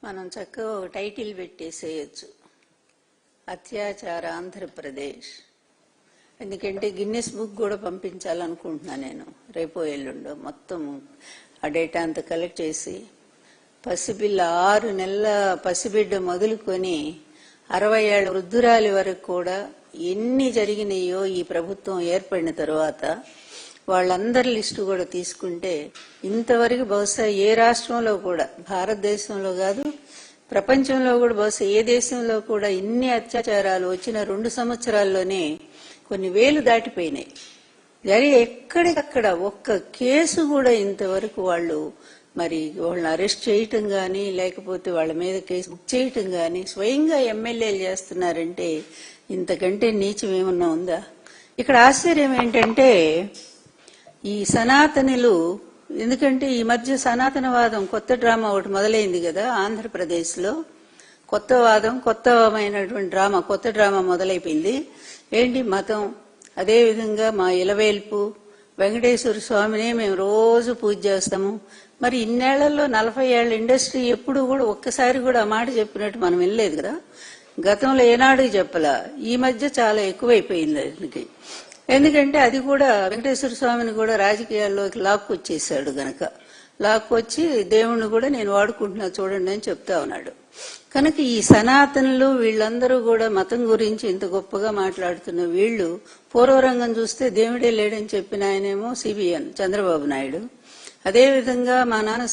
మనం చక్కగా ఒక టైటిల్ పెట్టేసేయచ్చు, అత్యాచార ఆంధ్రప్రదేశ్. ఎందుకంటే గిన్నెస్ బుక్ కూడా పంపించాలనుకుంటున్నా నేను, రేపో ఎల్లుండో. మొత్తం ఆ డేటా అంతా కలెక్ట్ చేసి పసిపిల్ల 6 నెలల పసిబిడ్డ మొదలుకొని 60 ఏళ్ల వృద్ధురాలి వరకు కూడా ఎన్ని జరిగినాయో ఈ ప్రభుత్వం ఏర్పడిన తర్వాత వాళ్ళందరి లిస్టు కూడా తీసుకుంటే ఇంతవరకు బహుశా ఏ రాష్ట్రంలో కూడా, భారతదేశంలో కాదు ప్రపంచంలో కూడా, బహుశా ఏ దేశంలో కూడా ఇన్ని అత్యాచారాలు వచ్చిన 2 సంవత్సరాల్లోనే కొన్ని వేలు దాటిపోయినాయి. ఎక్కడికక్కడ ఒక్క కేసు కూడా ఇంతవరకు వాళ్ళు వాళ్ళని అరెస్ట్ చేయటం కానీ, లేకపోతే వాళ్ళ మీద కేసు బుక్ చేయటం కానీ స్వయంగా ఎమ్మెల్యేలు చేస్తున్నారంటే ఇంతకంటే నీచం ఏమన్నా ఉందా? ఇక్కడ ఆశ్చర్యం ఏంటంటే ఈ సనాతనులు, ఎందుకంటే ఈ మధ్య సనాతనవాదం కొత్త డ్రామా ఒకటి మొదలైంది కదా ఆంధ్రప్రదేశ్లో. కొత్తమైనటువంటి డ్రామా, కొత్త డ్రామా మొదలైపోయింది. ఏంటి మతం, అదేవిధంగా మా ఇలవేల్పు వెంకటేశ్వర స్వామినే మేము రోజు పూజ చేస్తాము. మరి ఇన్నేళ్లలో 40 ఏళ్ల ఇండస్ట్రీ ఎప్పుడు కూడా ఒక్కసారి కూడా ఆ మాట చెప్పినట్టు మనం వినలేదు కదా. గతంలో ఏనాడు చెప్పలా, ఈ మధ్య చాలా ఎక్కువైపోయింది దానికి. ఎందుకంటే అది కూడా వెంకటేశ్వర స్వామిని కూడా రాజకీయాల్లోకి లాక్కొచ్చేసాడు గనక, లాక్కొచ్చి దేవుణ్ణి కూడా నేను వాడుకుంటున్నా చూడండి అని చెప్తా ఉన్నాడు. కనుక ఈ సనాతనులు వీళ్ళందరూ కూడా మతం గురించి ఇంత గొప్పగా మాట్లాడుతున్న వీళ్ళు, పూర్వరంగం చూస్తే దేవుడే లేడని చెప్పిన ఆయనేమో సిబిఎన్ చంద్రబాబు నాయుడు. అదేవిధంగా మా నాన్న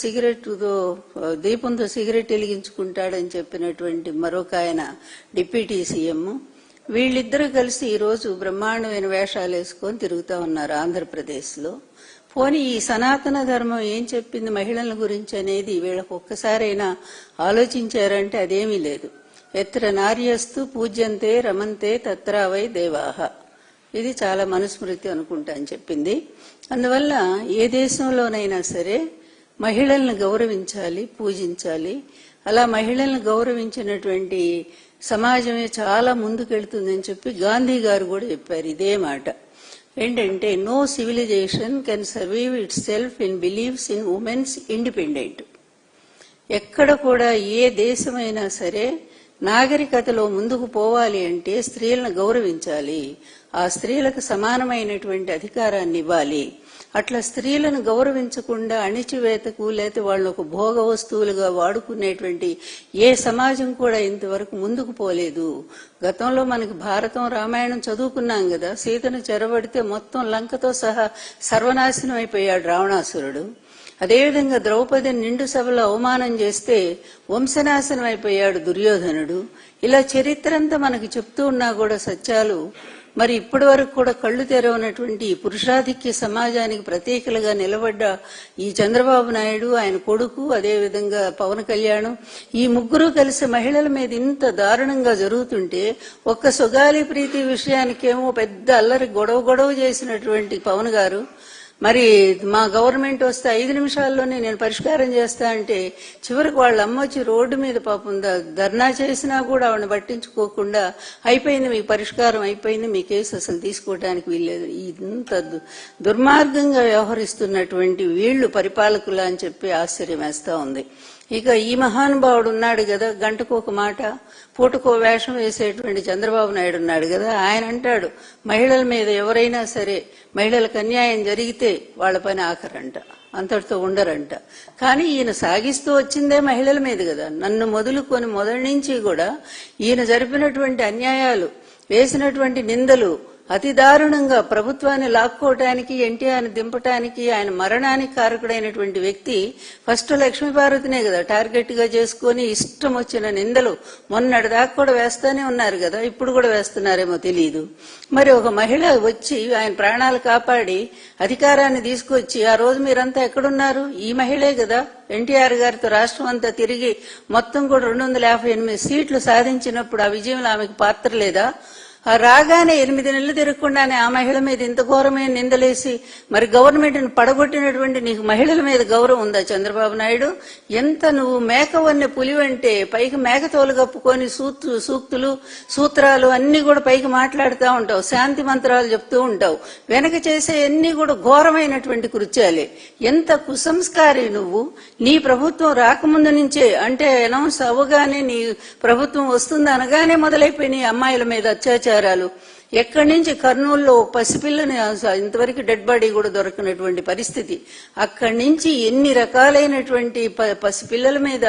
దీపంతో సిగరెట్ వెలిగించుకుంటాడని చెప్పినటువంటి మరొక ఆయన డిప్యూటీ సీఎం. వీళ్ళిద్దరూ కలిసి ఈరోజు బ్రహ్మాండమైన వేషాలు వేసుకొని తిరుగుతూ ఉన్నారు ఆంధ్రప్రదేశ్లో. పోనీ ఈ సనాతన ధర్మం ఏం చెప్పింది మహిళల గురించి అనేది వీళ్ళకు ఒక్కసారైనా ఆలోచించారంటే అదేమీ లేదు. ఎత్ర నార్యస్తు పూజ్యంతే రమంతే తత్రావై దేవాహ, ఇది చాలా మనుస్మృతి అనుకుంటా అని చెప్పింది. అందువల్ల ఏ దేశంలోనైనా సరే మహిళల్ని గౌరవించాలి, పూజించాలి. అలా మహిళల్ని గౌరవించినటువంటి సమాజమే చాలా ముందుకెళ్తుందని చెప్పి గాంధీ గారు కూడా చెప్పారు ఇదే మాట. ఏంటంటే no civilization can survive itself in believes in women's independent. ఎక్కడ కూడా ఏ దేశమైనా సరే నాగరికతలో ముందుకు పోవాలి అంటే స్త్రీలను గౌరవించాలి, ఆ స్త్రీలకు సమానమైనటువంటి అధికారాన్ని ఇవ్వాలి. అట్లా స్త్రీలను గౌరవించకుండా అణిచివేతకు లేకపోతే వాళ్ళని ఒక భోగ వస్తువులుగా వాడుకునేటువంటి ఏ సమాజం కూడా ఇంతవరకు ముందుకు పోలేదు. గతంలో మనకి భారతం రామాయణం చదువుకున్నాం కదా, సీతను చెరబడితే మొత్తం లంకతో సహా సర్వనాశనం అయిపోయాడు రావణాసురుడు. అదేవిధంగా ద్రౌపదిని నిండు సభలో అవమానం చేస్తే వంశనాశనం అయిపోయాడు దుర్యోధనుడు. ఇలా చరిత్ర అంతా మనకి చెప్తూ ఉన్నా కూడా సత్యాలు మరి ఇప్పటి వరకు కూడా కళ్లు తెరవనటువంటి పురుషాధిక్య సమాజానికి ప్రతీకలుగా నిలబడ్డ ఈ చంద్రబాబు నాయుడు, ఆయన కొడుకు, అదేవిధంగా పవన్ కళ్యాణ్, ఈ ముగ్గురు కలిసి మహిళల మీద ఇంత దారుణంగా జరుగుతుంటే ఒక్క సుగాలి ప్రీతి విషయానికేమో పెద్ద అల్లరి గొడవ చేసినటువంటి పవన్ గారు, మరి మా గవర్నమెంట్ వస్తే 5 నిమిషాల్లోనే నేను పరిష్కారం చేస్తా అంటే చివరికి వాళ్ళ అమ్మ వచ్చి రోడ్డు మీద పాపం ధర్నా చేసినా కూడా ఆవిడని పట్టించుకోకుండా అయిపోయింది మీ పరిష్కారం, అయిపోయింది మీ కేసు అసలు తీసుకోవడానికి వీల్లేదు. ఇంత దుర్మార్గంగా వ్యవహరిస్తున్నటువంటి వీళ్లు పరిపాలకులు అని చెప్పి ఆశ్చర్యం వేస్తా ఉంది. ఇక ఈ మహానుభావుడు ఉన్నాడు కదా, గంటకు ఒక మాట పూటకో వేషం వేసేటువంటి చంద్రబాబు నాయుడు ఉన్నాడు కదా, ఆయన అంటాడు మహిళల మీద ఎవరైనా సరే మహిళలకు అన్యాయం జరిగితే వాళ్ళ పని ఆఖరంట, అంతటితో ఉండరంట. కానీ ఈయన సాగిస్తూ వచ్చిందే మహిళల మీద కదా. నన్ను మొదలుకొని మొదటి నుంచి కూడా ఈయన జరిపినటువంటి అన్యాయాలు, వేసినటువంటి నిందలు అతి దారుణంగా ప్రభుత్వాన్ని లాక్కోవటానికి, ఎన్టీఆర్ని దింపటానికి, ఆయన మరణానికి కారకుడైనటువంటి వ్యక్తి ఫస్ట్ లక్ష్మీపార్వతినే కదా టార్గెట్ గా చేసుకుని ఇష్టం వచ్చిన నిందలు మొన్నటి దాకా కూడా వేస్తానే ఉన్నారు కదా, ఇప్పుడు కూడా వేస్తున్నారేమో తెలియదు. మరి ఒక మహిళ వచ్చి ఆయన ప్రాణాలు కాపాడి అధికారాన్ని తీసుకొచ్చి ఆ రోజు మీరంతా ఎక్కడున్నారు? ఈ మహిళే కదా ఎన్టీఆర్ గారితో రాష్ట్రం అంతా తిరిగి మొత్తం కూడా 258 సీట్లు సాధించినప్పుడు ఆ విజయంలో ఆమెకు పాత్ర లేదా? ఆ రాగానే 8 నెలలు తిరగకుండానే ఆ మహిళ మీద ఇంత ఘోరమైన నిందలేసి మరి గవర్నమెంట్ని పడగొట్టినటువంటి నీకు మహిళల మీద గౌరవం ఉందా చంద్రబాబు నాయుడు? ఎంత నువ్వు మేకవన్నె పులివంటే పైకి మేకతోలు కప్పుకొని సూక్తులు సూత్రాలు అన్ని కూడా పైకి మాట్లాడుతూ ఉంటావు, శాంతి మంత్రాలు చెప్తూ ఉంటావు, వెనక చేసే అన్ని కూడా ఘోరమైనటువంటి కృత్యాలే. ఎంత కుసంస్కారి నువ్వు. నీ ప్రభుత్వం రాకముందు నుంచే అంటే అనౌన్స్ అవ్వగానే నీ ప్రభుత్వం వస్తుంది అనగానే మొదలైపోయినాయి అమ్మాయిల మీద అత్యాచారాలు. ఎక్కడి నుంచి కర్నూలులో పసిపిల్లని ఇంతవరకు డెడ్ బాడీ కూడా దొరకనటువంటి పరిస్థితి. అక్కడి నుంచి ఎన్ని రకాలైనటువంటి పసిపిల్లల మీద,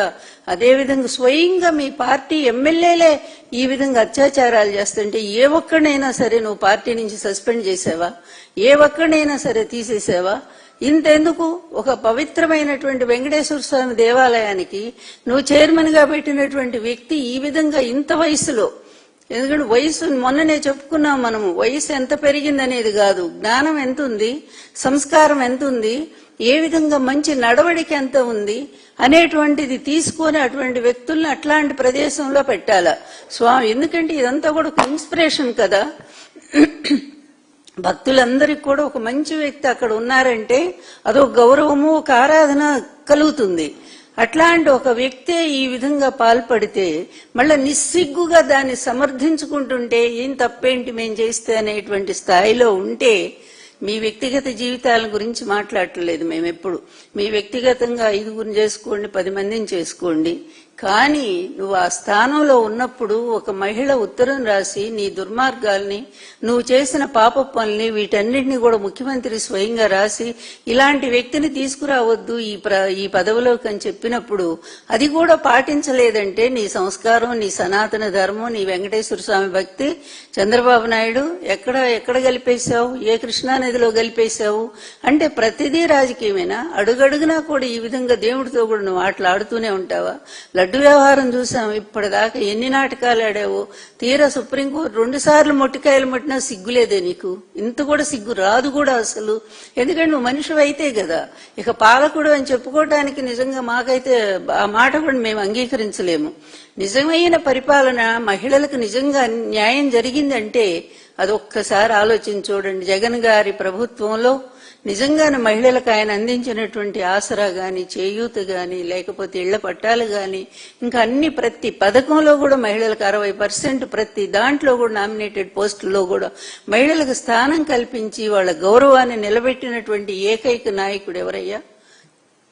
అదేవిధంగా స్వయంగా మీ పార్టీ ఎమ్మెల్యేలే ఈ విధంగా అత్యాచారాలు చేస్తుంటే ఏ ఒక్కడైనా సరే నువ్వు పార్టీ నుంచి సస్పెండ్ చేసావా? ఏ ఒక్కడైనా సరే తీసేసావా? ఇంతెందుకు, ఒక పవిత్రమైనటువంటి వెంకటేశ్వర స్వామి దేవాలయానికి నువ్వు చైర్మన్ గా పెట్టినటువంటి వ్యక్తి ఈ విధంగా ఇంత వయసులో, ఎందుకంటే వయసు మొన్ననే చెప్పుకున్నాం మనము, వయసు ఎంత పెరిగిందనేది కాదు, జ్ఞానం ఎంత ఉంది, సంస్కారం ఎంత ఉంది, ఏ విధంగా మంచి నడవడిక ఎంత ఉంది అనేటువంటిది తీసుకొని అటువంటి వ్యక్తుల్ని అట్లాంటి ప్రదేశంలో పెట్టాలా స్వామి? ఎందుకంటే ఇదంతా కూడా ఒక ఇన్స్పిరేషన్ కదా. భక్తులందరికీ కూడా ఒక మంచి వ్యక్తి అక్కడ ఉన్నారంటే అదొక గౌరవము, ఒక ఆరాధన కలుగుతుంది. అట్లాంటి ఒక వ్యక్తే ఈ విధంగా పాల్పడితే మళ్ళా నిస్సిగ్గుగా దాన్ని సమర్థించుకుంటుంటే ఏం తప్పేంటి మేం చేస్తే అనేటువంటి స్థాయిలో ఉంటే, మీ వ్యక్తిగత జీవితాల గురించి మాట్లాడట్లేదు మేమెప్పుడు. మీ వ్యక్తిగతంగా 5గురిని చేసుకోండి, 10 మందిని చేసుకోండి, కానీ నువ్వు ఆ స్థానంలో ఉన్నప్పుడు ఒక మహిళ ఉత్తరం రాసి నీ దుర్మార్గాల్ని, నువ్వు చేసిన పాప పనుల్ని, వీటన్నిటిని కూడా ముఖ్యమంత్రి స్వయంగా రాసి ఇలాంటి వ్యక్తిని తీసుకురావద్దు ఈ పదవిలోకి అని చెప్పినప్పుడు అది కూడా పాటించలేదంటే నీ సంస్కారం, నీ సనాతన ధర్మం, నీ వెంకటేశ్వర స్వామి భక్తి చంద్రబాబు నాయుడు ఎక్కడ కలిపేశావు? ఏ కృష్ణానదిలో కలిపేశావు? అంటే ప్రతిదీ రాజకీయమేనా? అడుగడుగునా కూడా ఈ విధంగా దేవుడితో కూడా నువ్వు ఆటలాడుతూనే ఉంటావా? లడ్డు వ్యవహారం చూసాం, ఇప్పటిదాకా ఎన్ని నాటకాలు ఆడావో. తీరా సుప్రీంకోర్టు 2 సార్లు మొట్టికాయలు ముట్టినా సిగ్గులేదే నీకు? ఇంత కూడా సిగ్గు రాదు కూడా అసలు. ఎందుకంటే నువ్వు మనిషివి అయితే కదా. ఇక పాలకుడు అని చెప్పుకోవటానికి నిజంగా మాకైతే ఆ మాట కూడా మేము అంగీకరించలేము. నిజమైన పరిపాలన, మహిళలకు నిజంగా న్యాయం జరిగిందంటే అది ఒక్కసారి ఆలోచించి చూడండి. జగన్ గారి ప్రభుత్వంలో నిజంగానే మహిళలకు ఆయన అందించినటువంటి ఆసరా గాని, చేయూత గాని, లేకపోతే ఇళ్ల పట్టాలు గాని, ఇంకా అన్ని ప్రతి పథకంలో కూడా మహిళలకు 60% ప్రతి దాంట్లో కూడా నామినేటెడ్ పోస్టుల్లో కూడా మహిళలకు స్థానం కల్పించి వాళ్ళ గౌరవాన్ని నిలబెట్టినటువంటి ఏకైక నాయకుడు ఎవరయ్యా?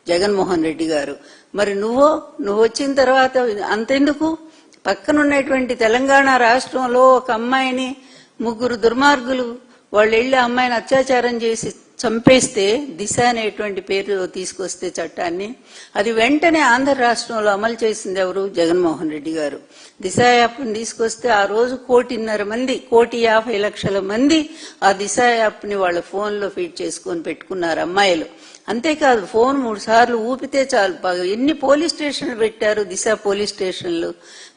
జగన్మోహన్ రెడ్డి గారు. మరి నువ్వు వచ్చిన తర్వాత అంతెందుకు, పక్కనున్నటువంటి తెలంగాణ రాష్ట్రంలో ఒక అమ్మాయిని 3 దుర్మార్గులు వాళ్ళు వెళ్లి అమ్మాయిని అత్యాచారం చేసి చంపేస్తే దిశ అనేటువంటి పేరు తీసుకొస్తే చట్టాన్ని, అది వెంటనే ఆంధ్ర రాష్ట్రంలో అమలు చేసింది ఎవరు? జగన్మోహన్ రెడ్డి గారు. దిశ యాప్ని తీసుకొస్తే ఆ రోజు 1.5 మంది, 1,50,00,000 మంది ఆ దిశ యాప్ని వాళ్ళ ఫోన్లో ఫీడ్ చేసుకొని పెట్టుకున్నారు అమ్మాయిలు. అంతేకాదు, ఫోన్ 3 సార్లు ఊపితే చాలు. ఎన్ని పోలీస్ స్టేషన్లు పెట్టారు, దిశ పోలీస్ స్టేషన్లు.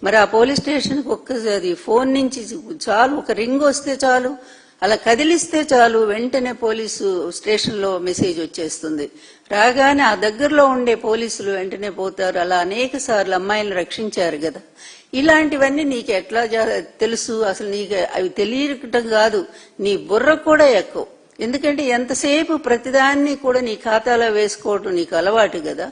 మరి ఆ పోలీస్ స్టేషన్కి ఒక్కసారి ఫోన్ నుంచి చాలు, ఒక రింగ్ వస్తే చాలు, అలా కదిలిస్తే చాలు, వెంటనే పోలీసు స్టేషన్లో మెసేజ్ వచ్చేస్తుంది. రాగానే ఆ దగ్గరలో ఉండే పోలీసులు వెంటనే పోతారు. అలా అనేక సార్లు అమ్మాయిలను రక్షించారు కదా. ఇలాంటివన్నీ నీకు ఎట్లా తెలుసు? అసలు నీకు అవి తెలియటం కాదు, నీ బుర్ర కూడా ఎక్కువ. ఎందుకంటే ఎంతసేపు ప్రతిదాన్ని కూడా నీ ఖాతాలో వేసుకోవటం నీకు అలవాటు కదా,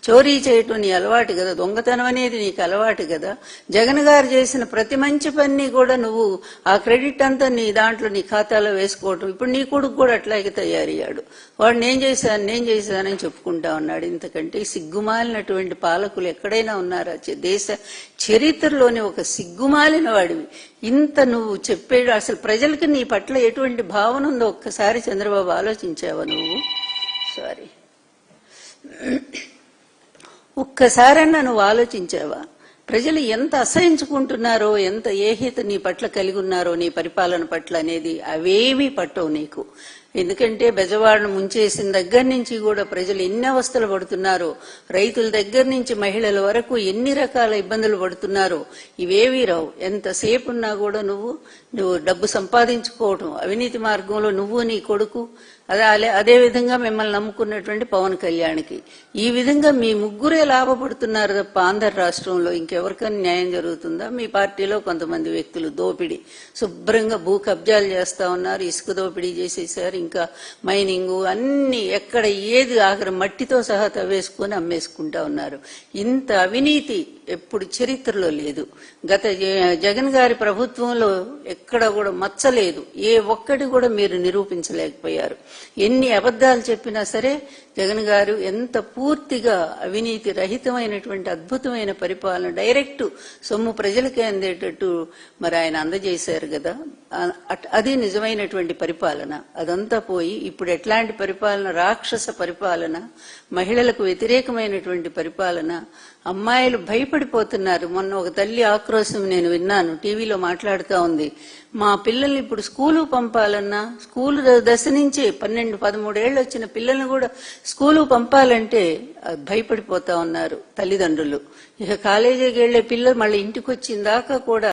చోరీ చేయటం నీ అలవాటు కదా, దొంగతనం అనేది నీకు అలవాటు కదా. జగన్ గారు చేసిన ప్రతి మంచి పని కూడా నువ్వు ఆ క్రెడిట్ అంతా నీ దాంట్లో నీ ఖాతాలో వేసుకోవటం. ఇప్పుడు నీ కొడుకు కూడా అట్లాగే తయారయ్యాడు. వాడు నేను చేశానని చెప్పుకుంటా ఉన్నాడు. ఇంతకంటే సిగ్గుమాలినటువంటి పాలకులు ఎక్కడైనా ఉన్నారా? దేశ చరిత్రలోని ఒక సిగ్గుమాలిన వాడివి. ఇంత నువ్వు చెప్పేడు, అసలు ప్రజలకు నీ పట్ల ఎటువంటి భావన ఉందో ఒక్కసారి చంద్రబాబు ఆలోచించావా నువ్వు? సారీ, ఒక్కసారన్నా నువ్వు ఆలోచించావా? ప్రజలు ఎంత అసహించుకుంటున్నారో, ఎంత ఏహిత నీ పట్ల కలిగి ఉన్నారో, నీ పరిపాలన పట్ల అనేది అవేమీ పట్టవు నీకు. ఎందుకంటే బెజవాడను ముంచేసిన దగ్గర నుంచి కూడా ప్రజలు ఎన్ని అవస్థలు పడుతున్నారో, రైతుల దగ్గర నుంచి మహిళల వరకు ఎన్ని రకాల ఇబ్బందులు పడుతున్నారో ఇవేవీ రావు. ఎంతసేపు ఉన్నా కూడా నువ్వు డబ్బు సంపాదించుకోవటం, అవినీతి మార్గంలో నువ్వు నీ కొడుకు, అదే విధంగా మిమ్మల్ని నమ్ముకున్నటువంటి పవన్ కళ్యాణ్కి ఈ విధంగా మీ ముగ్గురే లాభపడుతున్నారు తప్ప ఆంధ్ర రాష్ట్రంలో ఇంకెవరికైనా న్యాయం జరుగుతుందా? మీ పార్టీలో కొంతమంది వ్యక్తులు దోపిడీ శుభ్రంగా భూ కబ్జాలు చేస్తా ఉన్నారు, ఇసుక దోపిడీ చేసేసారు, ఇంకా మైనింగ్ అన్ని ఎక్కడ ఏది ఆఖరి మట్టితో సహా తవ్వేసుకుని అమ్మేసుకుంటా ఉన్నారు. ఇంత అవినీతి ఎప్పుడు చరిత్రలో లేదు. గత జగన్ గారి ప్రభుత్వంలో ఎక్కడ కూడా మచ్చలేదు. ఏ ఒక్కటి కూడా మీరు నిరూపించలేకపోయారు. ఎన్ని అబద్ధాలు చెప్పినా సరే జగన్ గారు ఎంత పూర్తిగా అవినీతి రహితమైనటువంటి అద్భుతమైన పరిపాలన, డైరెక్ట్ సొమ్ము ప్రజలకే అందేటట్టు మరి ఆయన అందజేశారు కదా. అది నిజమైనటువంటి పరిపాలన. అదంతా పోయి ఇప్పుడు ఎట్లాంటి పరిపాలన? రాక్షస పరిపాలన, మహిళలకు వ్యతిరేకమైనటువంటి పరిపాలన. అమ్మాయిలు భయపడిపోతున్నారు. మొన్న ఒక తల్లి ఆక్రోశం నేను విన్నాను, టీవీలో మాట్లాడుతూ ఉంది. మా పిల్లల్ని ఇప్పుడు స్కూలు పంపాలన్నా, స్కూలు దశ నుంచే 12-13 ఏళ్ళు వచ్చిన పిల్లల్ని కూడా స్కూలు పంపాలంటే భయపడిపోతా ఉన్నారు తల్లిదండ్రులు. ఇక కాలేజీకి వెళ్లే పిల్లలు మళ్ళీ ఇంటికి వచ్చిన దాకా కూడా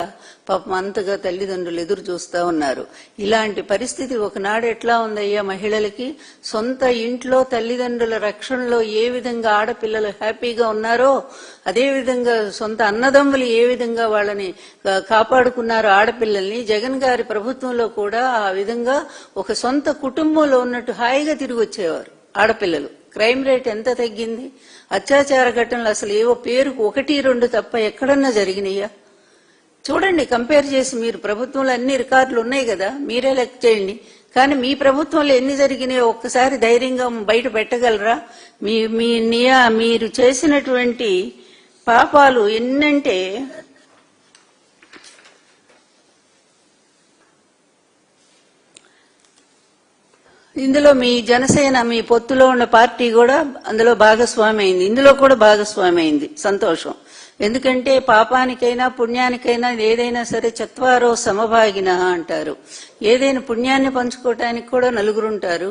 పాపం అంతగా తల్లిదండ్రులు ఎదురు చూస్తా ఉన్నారు. ఇలాంటి పరిస్థితి ఒకనాడు ఎట్లా ఉందయ్యా మహిళలకి? సొంత ఇంట్లో తల్లిదండ్రుల రక్షణలో ఏ విధంగా ఆడపిల్లలు హ్యాపీగా ఉన్నారో, అదేవిధంగా సొంత అన్నదమ్ములు ఏ విధంగా వాళ్ళని కాపాడుకున్నారో ఆడపిల్లల్ని, జగన్ గారి ప్రభుత్వంలో కూడా ఆ విధంగా ఒక సొంత కుటుంబంలో ఉన్నట్టు హాయిగా తిరిగి వచ్చేవారు ఆడపిల్లలు. క్రైమ్ రేట్ ఎంత తగ్గింది? అత్యాచార ఘటనలు అసలు ఏవో పేరుకు 1-2 తప్ప ఎక్కడన్నా జరిగినాయా? చూడండి, కంపేర్ చేసి. మీరు ప్రభుత్వంలో అన్ని రికార్డులు ఉన్నాయి కదా, మీరే లెక్క చేయండి. కానీ మీ ప్రభుత్వంలో ఎన్ని జరిగినాయో ఒక్కసారి ధైర్యంగా బయట పెట్టగలరా? మీరు చేసినటువంటి పాపాలు ఎన్నంటే ఇందులో మీ జనసేన, మీ పొత్తులో ఉన్న పార్టీ కూడా అందులో భాగస్వామి అయింది. ఇందులో కూడా భాగస్వామి అయింది. సంతోషం. ఎందుకంటే పాపానికైనా పుణ్యానికైనా ఏదైనా సరే చత్వారో సమభాగిన అంటారు. ఏదైనా పుణ్యాన్ని పంచుకోవటానికి కూడా నలుగురుంటారు,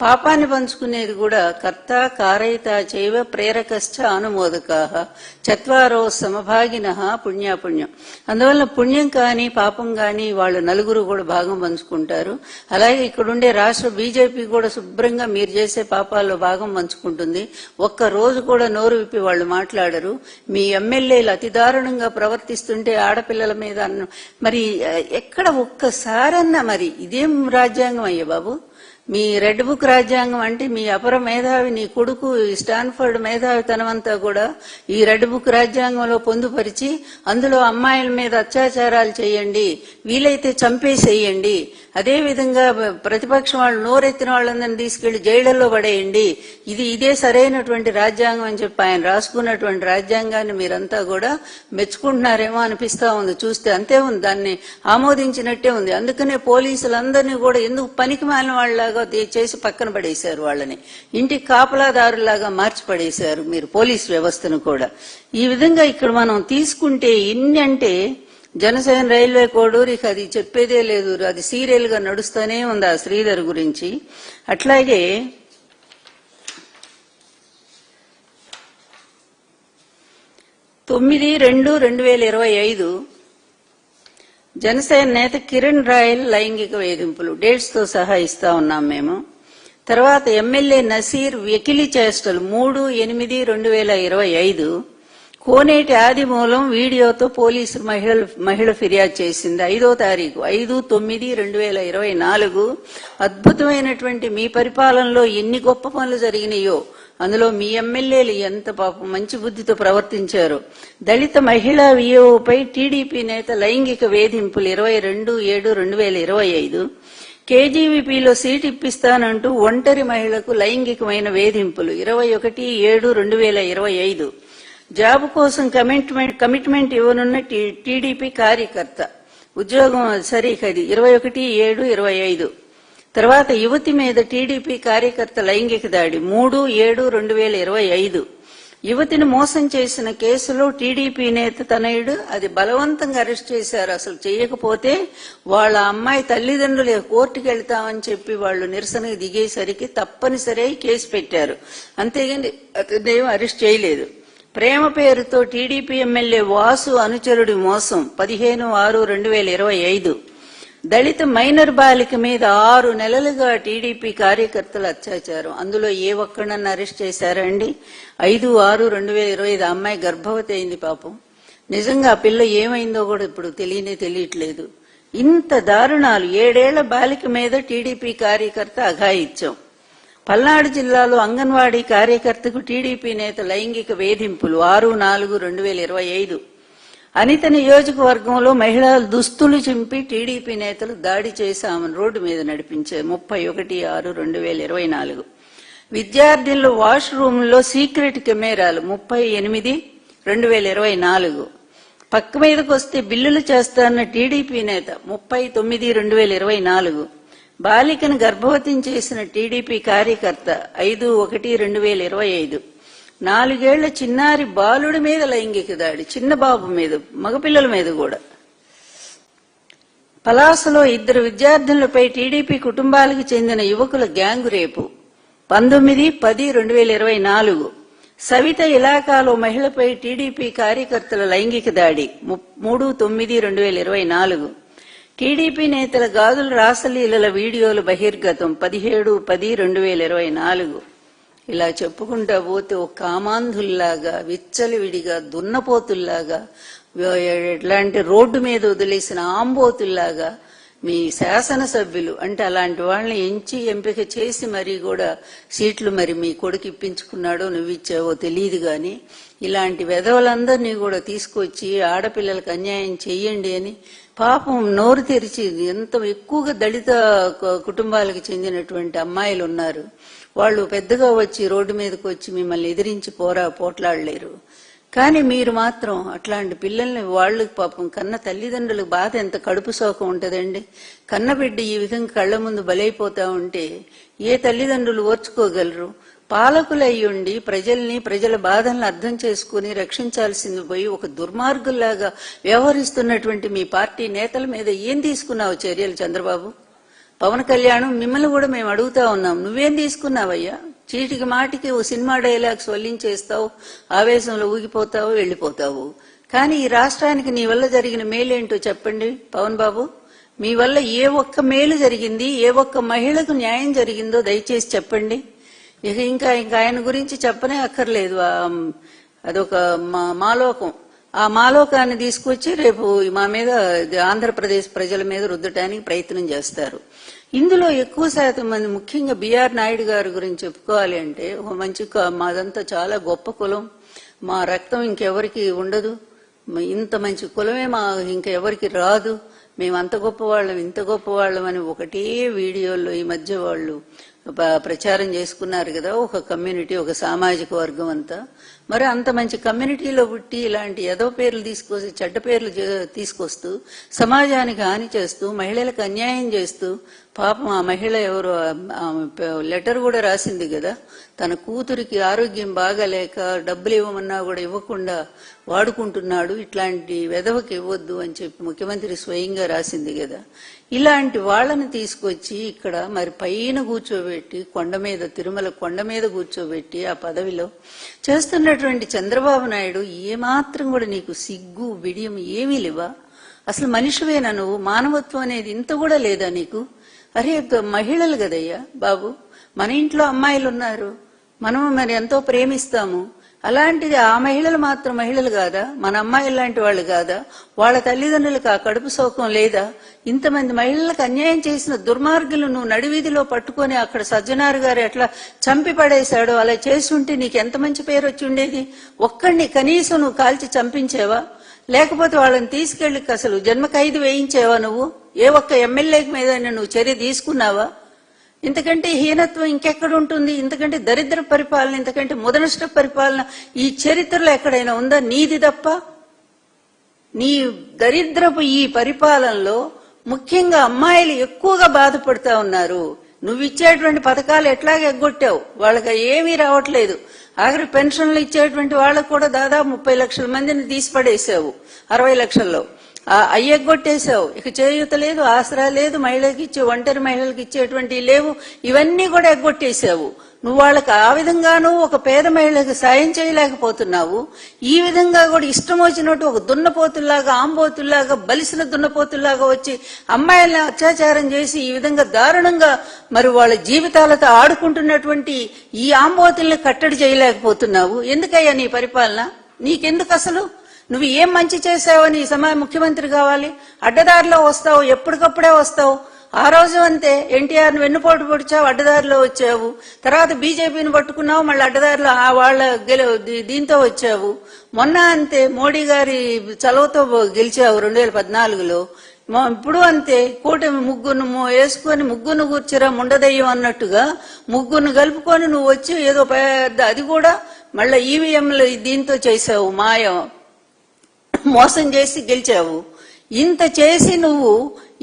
పాపాన్ని పంచుకునేది కూడా కర్త కారయిత చైవ ప్రేరకశ్చ అనుమోదకాః చత్వారో సమభాగిన పుణ్యాపుణ్యం. అందువల్ల పుణ్యం కానీ పాపం కానీ వాళ్ళు నలుగురు కూడా భాగం పంచుకుంటారు. అలాగే ఇక్కడుండే రాష్ట్ర బీజేపీ కూడా శుభ్రంగా మీరు చేసే పాపాల్లో భాగం పంచుకుంటుంది. ఒక్క రోజు కూడా నోరు విప్పి వాళ్ళు మాట్లాడరు. మీ ఎమ్మెల్యేలు అతి దారుణంగా ప్రవర్తిస్తుంటే ఆడపిల్లల మీద మరి ఎక్కడ ఒక్కసారన్నా మరి ఇదేం రాజ్యాంగం అయ్యా బాబు? మీ రెడ్ బుక్ రాజ్యాంగం అంటే మీ అపర మేధావి, నీ కొడుకు స్టాన్ఫర్డ్ మేధావితనమంతా కూడా ఈ రెడ్ బుక్ రాజ్యాంగంలో పొందుపరిచి అందులో అమ్మాయిల మీద అత్యాచారాలు చేయండి, వీలైతే చంపేసేయండి, అదేవిధంగా ప్రతిపక్షం వాళ్ళు నోరెత్తిన వాళ్ళందరినీ తీసుకెళ్లి జైళ్లలో పడేయండి, ఇదే సరైనటువంటి రాజ్యాంగం అని చెప్పి ఆయన రాసుకున్నటువంటి రాజ్యాంగాన్ని మీరంతా కూడా మెచ్చుకుంటున్నారేమో అనిపిస్తా ఉంది చూస్తే. అంతే ఉంది, దాన్ని ఆమోదించినట్టే ఉంది. అందుకనే పోలీసులందరినీ కూడా ఎందుకు పనికి మాలిన వాళ్ళలాగా చేసి పక్కన పడేశారు, వాళ్ళని ఇంటికి కాపలాదారులాగా మార్చి పడేశారు మీరు పోలీస్ వ్యవస్థను కూడా. ఈ విధంగా ఇక్కడ మనం తీసుకుంటే ఇన్ని అంటే జనసేన రైల్వే కోడూరికి అది చెప్పేదే లేదు, అది సీరియల్ గా నడుస్తూనే ఉంది ఆ శ్రీధర్ గురించి. అట్లాగే 9/2/2025 జనసేన నేత కిరణ్ రాయల్ లైంగిక వేధింపులు డేట్స్ తో సహా ఇస్తా ఉన్నాం మేము. తర్వాత ఎమ్మెల్యే నసీర్ వెకిలి చేష్టలు 3/8/2025 కోనేటి ఆదిమూలం వీడియోతో పోలీసులు మహిళ ఫిర్యాదు చేసింది. 5వ తారీఖు 5/9/2024 అద్భుతమైనటువంటి మీ పరిపాలనలో ఎన్ని గొప్ప పనులు జరిగినాయో అందులో మీ ఎమ్మెల్యేలు ఎంత పాపం మంచి బుద్ధితో ప్రవర్తించారు. దళిత మహిళా వియోపై టీడీపీ నేత లైంగిక వేధింపులు 22/7/2025 కేజీవీపీలో సీటు ఇప్పిస్తానంటూ ఒంటరి మహిళకు లైంగికమైన వేధింపులు 21/7/2025 జాబ్ కోసం కమిట్మెంట్ ఇవ్వనున్న టీడీపీ కార్యకర్త ఉద్యోగం సరికది 21/7/25 తర్వాత యువతి మీద టీడీపీ కార్యకర్త లైంగిక దాడి 3/7/2025 యువతిని మోసం చేసిన కేసులో టీడీపీ నేత తనయుడు అది బలవంతంగా అరెస్ట్ చేశారు. అసలు చేయకపోతే వాళ్ళ అమ్మాయి తల్లిదండ్రులు కోర్టుకు వెళ్తామని చెప్పి వాళ్ళు నిరసనకు దిగేసరికి తప్పనిసరి కేసు పెట్టారు. అంతేగాని అతనేం అరెస్ట్ చేయలేదు. ప్రేమ పేరుతో టీడీపీ ఎమ్మెల్యే వాసు అనుచరుడి మోసం 15/6/2025. దళిత మైనర్ బాలిక మీద 6 నెలలుగా టీడీపీ కార్యకర్తల అత్యాచారం. అందులో ఏ ఒక్కడన్నా అరెస్ట్ చేశారండి? 5/6/2025 అమ్మాయి గర్భవతి అయింది పాపం. నిజంగా ఆ పిల్ల ఏమైందో కూడా ఇప్పుడు తెలియట్లేదు. ఇంత దారుణాలు. 7 ఏళ్ల బాలిక మీద టీడీపీ కార్యకర్త అఘాయిత్యం. పల్నాడు జిల్లాలో అంగన్వాడీ కార్యకర్తకు టీడీపీ నేత లైంగిక వేధింపులు 6/4/2025. అనిత నియోజకవర్గంలో మహిళల దుస్తులు చింపి టీడీపీ నేతలు దాడి చేసి ఆమెను రోడ్డు మీద నడిపించారు 31/6/2024. విద్యార్థుల వాష్ రూమ్లో సీక్రెట్ కెమెరాలు 38/2024. పక్క మీదకు వస్తే బిల్లులు చేస్తారన్న టీడీపీ నేత 30/9/2024. బాలికను గర్భవతిని చేసిన టీడీపీ కార్యకర్త 5/1/2025. 4 ఏళ్ల చిన్నారి బాలుడి మీద లైంగిక దాడి, చిన్న బాబు మీద, మగపిల్లల మీద కూడా. పలాసలో 2 విద్యార్థులపై టీడీపీ కుటుంబాలకు చెందిన యువకుల గ్యాంగు రేపు 19/10/2024. సవిత ఇలాకాలో మహిళపై టీడీపీ కార్యకర్తల లైంగిక దాడి 3/9/2024. టీడీపీ నేతల గాజుల రాసలీలల వీడియోలు బహిర్గతం 17/10/2024. ఇలా చెప్పుకుంటా పోతే ఒక కామాంధుల్లాగా, విచ్చలవిడిగా, దున్నపోతుల్లాగా, ఎట్లాంటి రోడ్డు మీద వదిలేసిన ఆంబోతుల్లాగా మీ శాసనసభ్యులు అంటే అలాంటి వాళ్ళని ఎంపిక చేసి మరీ కూడా సీట్లు మరి మీ కొడుకు ఇప్పించుకున్నాడో నువ్వు ఇచ్చావో తెలియదు గాని ఇలాంటి వెధవలందరినీ కూడా తీసుకొచ్చి ఆడపిల్లలకు అన్యాయం చెయ్యండి అని పాపం నోరు తెరిచి ఎంత ఎక్కువగా దళిత కుటుంబాలకు చెందినటువంటి అమ్మాయిలు ఉన్నారు. వాళ్ళు పెద్దగా వచ్చి రోడ్డు మీదకి వచ్చి మిమ్మల్ని ఎదిరించి పోట్లాడలేరు. కానీ మీరు మాత్రం అట్లాంటి పిల్లల్ని వాళ్ళకి పాపం కన్న తల్లిదండ్రులకు బాధ ఎంత కడుపు శోకం ఉంటదండి. కన్నబిడ్డ ఈ విధంగా కళ్ల ముందు బలైపోతా ఉంటే ఏ తల్లిదండ్రులు ఓర్చుకోగలరు? పాలకులయ్యుండి ప్రజల బాధలను అర్థం చేసుకుని రక్షించాల్సింది పోయి ఒక దుర్మార్గుల్లాగా వ్యవహరిస్తున్నటువంటి మీ పార్టీ నేతల మీద ఏం తీసుకున్నావు చర్యలు చంద్రబాబు? పవన్ కళ్యాణ్ మిమ్మల్ని కూడా మేము అడుగుతా ఉన్నాం, నువ్వేం తీసుకున్నావయ్యా? చీటికి మాటికి ఓ సినిమా డైలాగ్స్ వల్లించేస్తావు, ఆవేశంలో ఊగిపోతావు, వెళ్లిపోతావు. కానీ ఈ రాష్ట్రానికి నీ వల్ల జరిగిన మేలేంటో చెప్పండి పవన్ బాబు. మీ వల్ల ఏ ఒక్క మేలు జరిగింది, ఏ ఒక్క మహిళకు న్యాయం జరిగిందో దయచేసి చెప్పండి. ఇంకా ఆయన గురించి చెప్పనే అక్కర్లేదు. అదొక మాలోకం. ఆ మాలోకాన్ని తీసుకొచ్చి రేపు మా మీద ఆంధ్రప్రదేశ్ ప్రజల మీద రుద్దటానికి ప్రయత్నం చేస్తారు. ఇందులో ఎక్కువ శాతం మంది ముఖ్యంగా బిఆర్ నాయుడు గారి గురించి చెప్పుకోవాలి అంటే ఒక మంచి మాదంతా చాలా గొప్ప కులం, మా రక్తం ఇంకెవరికి ఉండదు, ఇంత మంచి కులమే మా ఇంకెవరికి రాదు, మేము అంత గొప్పవాళ్ళం ఇంత గొప్పవాళ్ళం అని ఒకటే వీడియోల్లో ఈ మధ్య వాళ్ళు ప్రచారం చేసుకున్నారు కదా. ఒక కమ్యూనిటీ, ఒక సామాజిక వర్గం అంతా. మరి అంత మంచి కమ్యూనిటీలో పుట్టి ఇలాంటి ఏదో పేర్లు తీసుకొచ్చి చెడ్డ పేర్లు తీసుకొస్తూ సమాజానికి హాని చేస్తూ మహిళలకు అన్యాయం చేస్తూ పాపం ఆ మహిళ ఎవరు లెటర్ కూడా రాసింది కదా, తన కూతురికి ఆరోగ్యం బాగాలేక డబ్బులు ఇవ్వమన్నా కూడా ఇవ్వకుండా వాడుకుంటున్నాడు, ఇట్లాంటి వెధవకి ఇవ్వద్దు అని చెప్పి ముఖ్యమంత్రి స్వయంగా రాసింది కదా. ఇలాంటి వాళ్ళని తీసుకొచ్చి ఇక్కడ మరి పైన కూర్చోబెట్టి తిరుమల కొండ మీద కూర్చోబెట్టి ఆ పదవిలో చేస్తున్నటువంటి చంద్రబాబు నాయుడు ఏమాత్రం కూడా నీకు సిగ్గు బిడియం ఏమీ లేవా? అసలు మనిషివేనా నువ్వు? మానవత్వం అనేది ఇంత కూడా లేదా నీకు? అరే మహిళలు కదయ్యా బాబు, మన ఇంట్లో అమ్మాయిలు ఉన్నారు, మనము మరి ఎంతో ప్రేమిస్తాము. అలాంటిది ఆ మహిళలు మాత్రం మహిళలు కాదా? మన అమ్మాయిలు లాంటి వాళ్ళు కాదా? వాళ్ళ తల్లిదండ్రులకు ఆ కడుపు శోకం లేదా? ఇంతమంది మహిళలకు అన్యాయం చేసిన దుర్మార్గులు నువ్వు నడివీధిలో పట్టుకొని అక్కడ సజ్జనార్ గారు ఎట్లా చంపి పడేశాడో అలా చేసి ఉంటే నీకు ఎంత మంచి పేరు వచ్చి ఉండేది. ఒక్కడిని కనీసం నువ్వు కాల్చి చంపించేవా? లేకపోతే వాళ్ళని తీసుకెళ్లి అసలు జన్మ ఖైదు వేయించేవా? నువ్వు ఏ ఒక్క ఎమ్మెల్యే మీద నువ్వు చర్య తీసుకున్నావా? ఇంతకంటే హీనత్వం ఇంకెక్కడ ఉంటుంది? ఇంతకంటే దరిద్ర పరిపాలన, ఇంతకంటే ముదనష్ట పరిపాలన ఈ చరిత్రలో ఎక్కడైనా ఉందా? నీది తప్ప. నీ దరిద్రపు ఈ పరిపాలనలో ముఖ్యంగా అమ్మాయిలు ఎక్కువగా బాధపడుతా ఉన్నారు. నువ్వు ఇచ్చేటువంటి పథకాలు ఎట్లాగే ఎగ్గొట్టావు, వాళ్ళకి ఏమీ రావట్లేదు. ఆఖరి పెన్షన్లు ఇచ్చేటువంటి వాళ్ళకు కూడా దాదాపు 30 లక్షల మందిని తీసిపడేసావు 60 లక్షల్లో అవి ఎగ్గొట్టేశావు. ఇక చేయూత లేదు, ఆసరా లేదు, మహిళలకు ఇచ్చే ఒంటరి మహిళలకు ఇచ్చేటువంటి లేవు, ఇవన్నీ కూడా ఎగ్గొట్టేశావు. నువ్వు వాళ్ళకి ఆ విధంగానూ ఒక పేద మహిళలకు సాయం చేయలేకపోతున్నావు. ఈ విధంగా కూడా ఇష్టం వచ్చినట్టు ఒక దున్నపోతుల్లాగా, ఆంబోతుల్లాగా, బలిసిన దున్నపోతుల్లాగా వచ్చి అమ్మాయిల్ని అత్యాచారం చేసి ఈ విధంగా దారుణంగా మరి వాళ్ళ జీవితాలతో ఆడుకుంటున్నటువంటి ఈ ఆంబోతుల్ని కట్టడి చేయలేకపోతున్నావు. ఎందుకయ్యా నీ పరిపాలన? నీకెందుకు అసలు? నువ్వు ఏం మంచి చేసావని ముఖ్యమంత్రి కావాలి? అడ్డదారిలో వస్తావు, ఎప్పటికప్పుడే వస్తావు. ఆ రోజు అంతే, ఎన్టీఆర్ని వెన్నుపోటు పొడిచావు, అడ్డదారిలో వచ్చావు. తర్వాత బీజేపీని పట్టుకున్నావు, మళ్ళీ అడ్డదారిలో వాళ్ళ దీంతో వచ్చావు. మొన్న అంతే, మోడీ గారి చలవతో గెలిచావు 2014లో. ఇప్పుడు అంతే, కూటమి ముగ్గురు వేసుకొని ముగ్గురు కూర్చురా ముండదయ్యం అన్నట్టుగా ముగ్గురు కలుపుకొని నువ్వు వచ్చి ఏదో పెద్ద, అది కూడా మళ్ళీ ఈవీఎంలు దీంతో చేసావు, మాయం మోసం చేసి గెలిచావు. ఇంత చేసి నువ్వు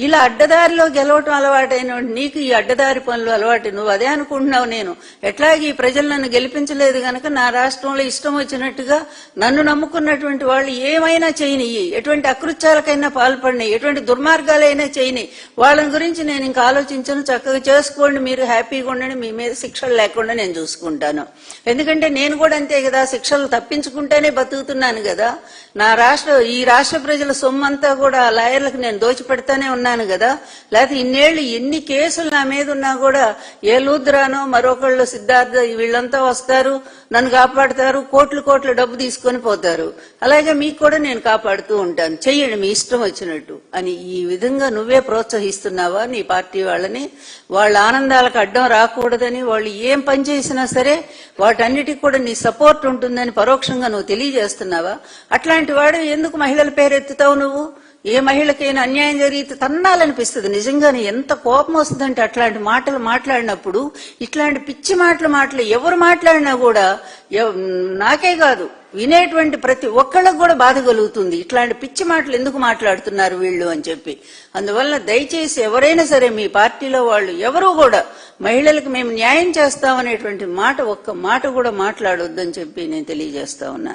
ఇలా అడ్డదారిలో గెలవటం అలవాటైన నీకు ఈ అడ్డదారి పనులు అలవాటు. నువ్వు అదే అనుకుంటున్నావు. నేను ఎట్లాగే ఈ ప్రజలు నన్ను గెలిపించలేదు గనక నా రాష్ట్రంలో ఇష్టం వచ్చినట్టుగా నన్ను నమ్ముకున్నటువంటి వాళ్ళు ఏమైనా చేయనియ్యి, ఎటువంటి అకృత్యాలకైనా పాల్పడినాయి, ఎటువంటి దుర్మార్గాలైనా చేయని, వాళ్ళని గురించి నేను ఇంకా ఆలోచించను. చక్కగా చేసుకోండి, మీరు హ్యాపీగా ఉండండి, మీ మీద శిక్షలు లేకుండా నేను చూసుకుంటాను. ఎందుకంటే నేను కూడా అంతే కదా, శిక్షలు తప్పించుకుంటేనే బతుకుతున్నాను కదా. ఈ రాష్ట్ర ప్రజల సొమ్మంతా కూడా లాయర్లకు నేను దోచిపెడతానే ఉన్నాను కదా. లేకపోతే ఇన్నేళ్లు ఎన్ని కేసులు నా మీద ఉన్నా కూడా ఏ లూద్రానో మరొకళ్ళు సిద్ధార్థ వీళ్ళంతా వస్తారు, నన్ను కాపాడుతారు, కోట్లు డబ్బు తీసుకొని పోతారు. అలాగే మీకు కూడా నేను కాపాడుతూ ఉంటాను, చెయ్యండి మీ ఇష్టం వచ్చినట్టు అని. ఈ విధంగా నువ్వే ప్రోత్సహిస్తున్నావా నీ పార్టీ వాళ్ళని? వాళ్ళ ఆనందాలకు అడ్డం రాకూడదని, వాళ్ళు ఏం పని చేసినా సరే వాటన్నిటికి కూడా నీ సపోర్ట్ ఉంటుందని పరోక్షంగా నువ్వు తెలియజేస్తున్నావా? అట్లాంటి వాడు ఎందుకు మహిళల పేరెత్తుతావు నువ్వు? ఏ మహిళకైనా అన్యాయం జరిగితే తన్నాలనిపిస్తుంది. నిజంగానే ఎంత కోపం వస్తుందంటే అట్లాంటి మాటలు మాట్లాడినప్పుడు. ఇట్లాంటి పిచ్చి మాటలు ఎవరు మాట్లాడినా కూడా నాకే కాదు, వినేటువంటి ప్రతి ఒక్కళ్ళకు కూడా బాధ కలుగుతుంది. ఇట్లాంటి పిచ్చి మాటలు ఎందుకు మాట్లాడుతున్నారు వీళ్ళు అని చెప్పి. అందువల్ల దయచేసి ఎవరైనా సరే మీ పార్టీలో వాళ్ళు ఎవరూ కూడా మహిళలకు మేము న్యాయం చేస్తామనేటువంటి ఒక్క మాట కూడా మాట్లాడొద్దని చెప్పి నేను తెలియజేస్తా ఉన్నాను.